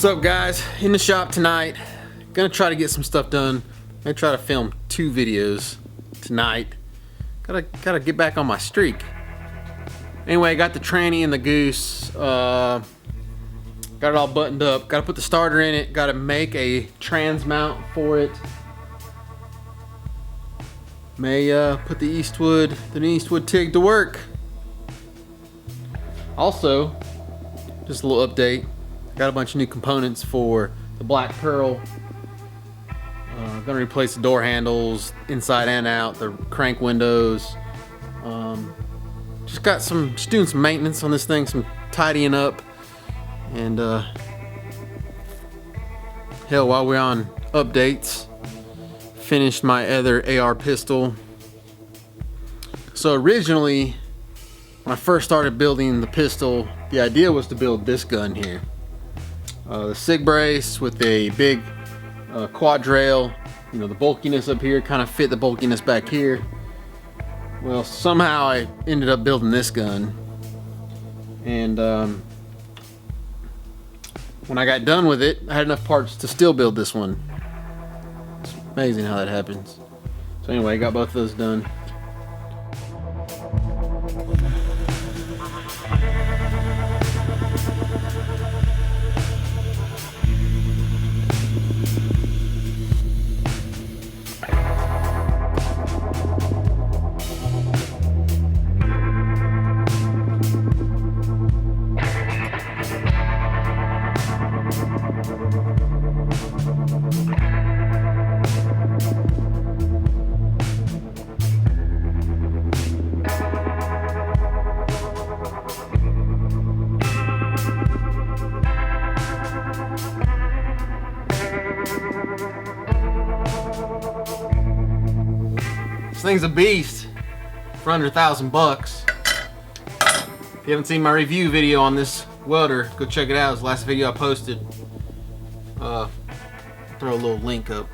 What's up, guys? In the shop tonight. Gonna try to get some stuff done. Gonna try to film 2 videos tonight. Gotta get back on my streak. Anyway, I got the tranny and the goose. Got it all buttoned up. Gotta put the starter in it. Gotta make a trans mount for it. May put the Eastwood TIG to work. Also, just a little update. Got a bunch of new components for the Black Pearl. Gonna replace the door handles inside and out, the crank windows. Just doing some maintenance on this thing, some tidying up, and hell, while we're on updates, finished my other AR pistol. So originally, when I first started building the pistol, the idea was to build this gun here. The SIG brace with a big quad rail. You know, the bulkiness up here kind of fit the bulkiness back here. Well, somehow I ended up building this gun, and when I got done with it, I had enough parts to still build this one. It's amazing how that happens. So anyway, I got both of those done. This thing's a beast for under $1,000. If you haven't seen my review video on this welder, go check it out. It's the last video I posted. Throw a little link up.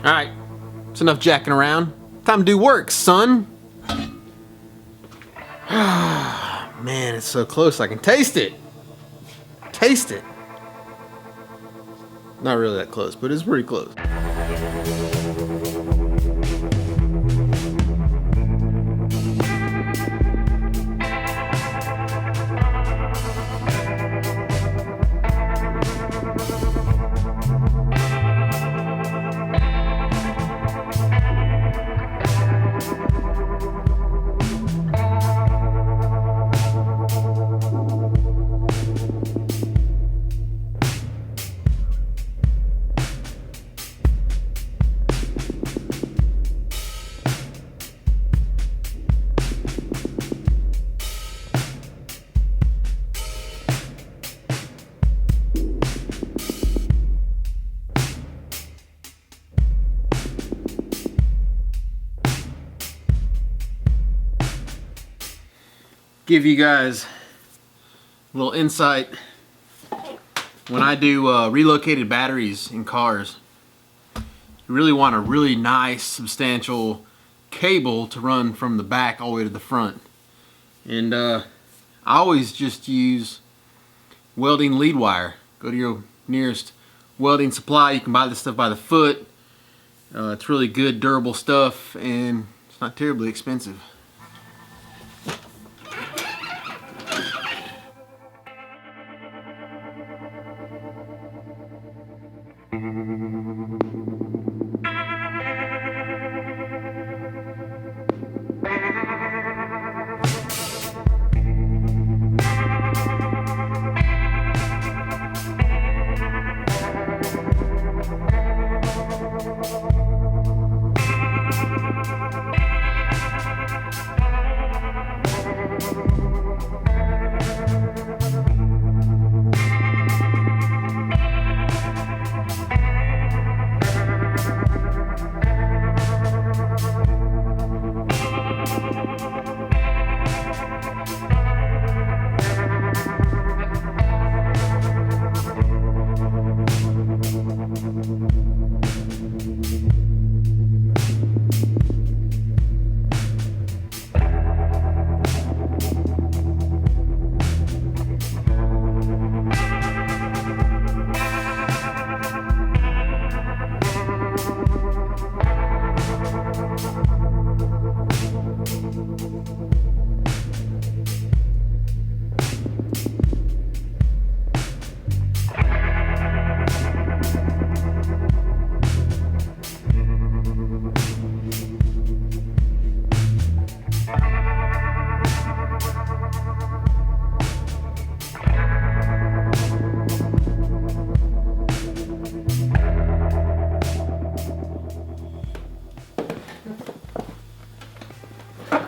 Alright, it's enough jacking around. Time to do work, son. Man, it's so close I can taste it. Taste it. Not really that close, but it's pretty close. Give you guys a little insight. When I do relocated batteries in cars, you really want a really nice substantial cable to run from the back all the way to the front. And I always just use welding lead wire. Go to your nearest welding supply. You can buy this stuff by the foot. It's really good, durable stuff, and it's not terribly expensive.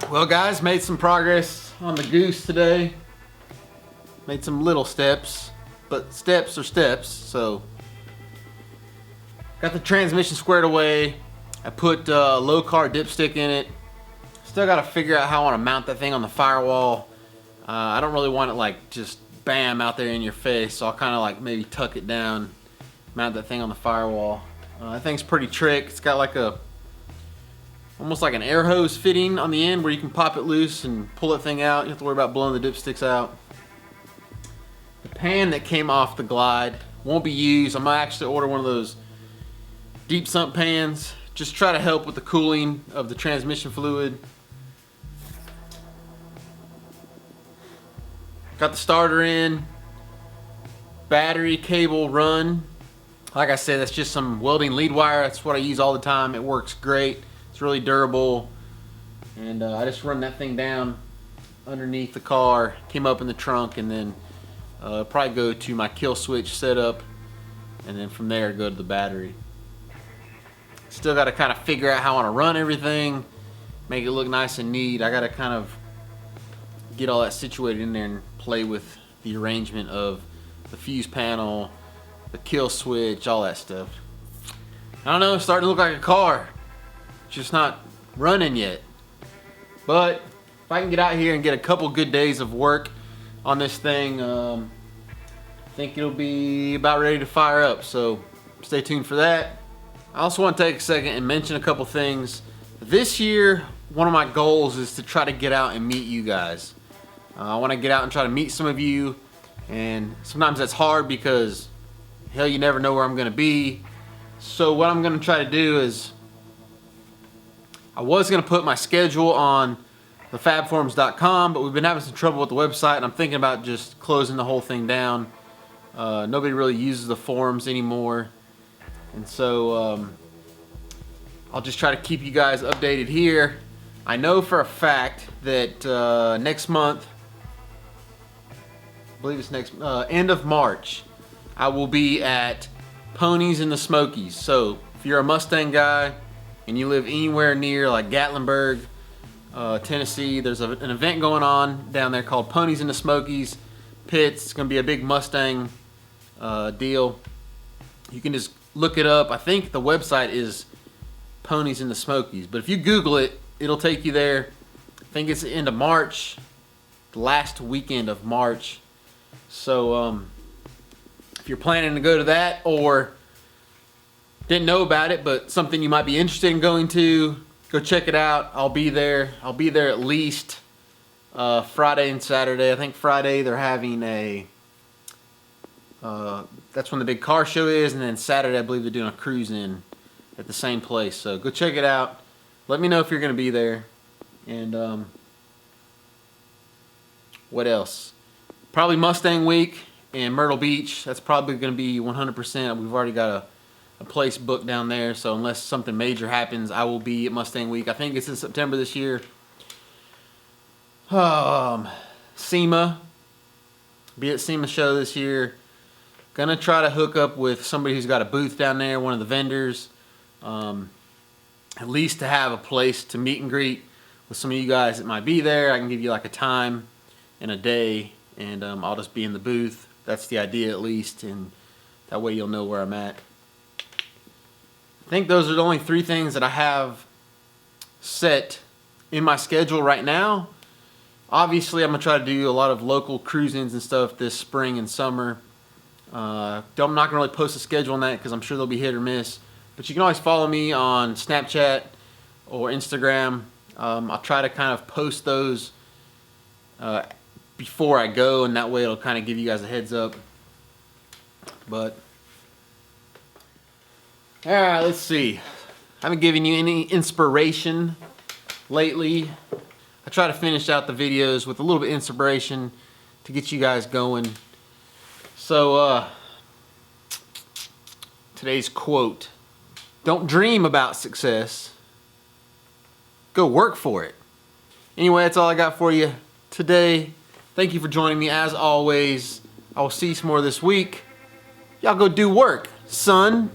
Well guys, made some progress on the Goose today. Made some little steps, but steps are steps. So got the transmission squared away. I put low car dipstick in it. Still got to figure out how I want to mount that thing on the firewall. I don't really want it like just bam out there in your face, so I'll kind of like maybe tuck it down, mount that thing on the firewall. That thing's pretty trick. It's got like a almost like an air hose fitting on the end where you can pop it loose and pull that thing out. You don't have to worry about blowing the dipsticks out. The pan that came off the Glide won't be used. I might actually order one of those deep sump pans. Just try to help with the cooling of the transmission fluid. Got the starter in. Battery cable run. Like I said, that's just some welding lead wire. That's what I use all the time. It works great. It's really durable, and I just run that thing down underneath the car, came up in the trunk, and then probably go to my kill switch setup, and then from there go to the battery. Still got to kind of figure out how I want to run everything, make it look nice and neat. I got to kind of get all that situated in there and play with the arrangement of the fuse panel, the kill switch, all that stuff. I don't know, it's starting to look like a car. Just not running yet. But if I can get out here and get a couple good days of work on this thing, I think it'll be about ready to fire up. So stay tuned for that. I also want to take a second and mention a couple things. This year, one of my goals is to try to get out and meet you guys. I want to get out and try to meet some of you, and sometimes that's hard because hell, you never know where I'm going to be. So what I'm going to try to do is, I was going to put my schedule on thefabforums.com, but we've been having some trouble with the website, and I'm thinking about just closing the whole thing down. Nobody really uses the forums anymore, and so I'll just try to keep you guys updated here. I know for a fact that next month, I believe it's next end of March, I will be at Ponies in the Smokies. So if you're a Mustang guy and you live anywhere near like Gatlinburg, Tennessee, there's an event going on down there called Ponies in the Smokies Pits. It's going to be a big Mustang deal. You can just look it up. I think the website is Ponies in the Smokies, but if you Google it, it'll take you there. I think it's the end of March, the last weekend of March. So if you're planning to go to that, or didn't know about it but something you might be interested in going to, go check it out. I'll be there. I'll be there at least Friday and Saturday. I think Friday they're having a That's when the big car show is, and then Saturday I believe they're doing a cruise in at the same place. So go check it out. Let me know if you're going to be there. And what else? Probably Mustang Week in Myrtle Beach. That's probably going to be 100%. We've already got a place booked down there. So unless something major happens, I will be at Mustang Week. I think it's in September this year. SEMA. Be at SEMA show this year. Gonna try to hook up with somebody who's got a booth down there, one of the vendors. At least to have a place to meet and greet with some of you guys that might be there. I can give you like a time and a day, and I'll just be in the booth. That's the idea, at least, and that way you'll know where I'm at. I think those are the only 3 things that I have set in my schedule right now. Obviously, I'm gonna try to do a lot of local cruise-ins and stuff this spring and summer. I'm not gonna really post a schedule on that because I'm sure they'll be hit or miss. But you can always follow me on Snapchat or Instagram. I'll try to kind of post those before I go, and that way it'll kind of give you guys a heads up. But all right, let's see. I haven't given you any inspiration lately. I try to finish out the videos with a little bit of inspiration to get you guys going. So today's quote: don't dream about success, go work for it. Anyway, that's all I got for you today. Thank you for joining me as always. I will see you some more this week. Y'all go do work, son.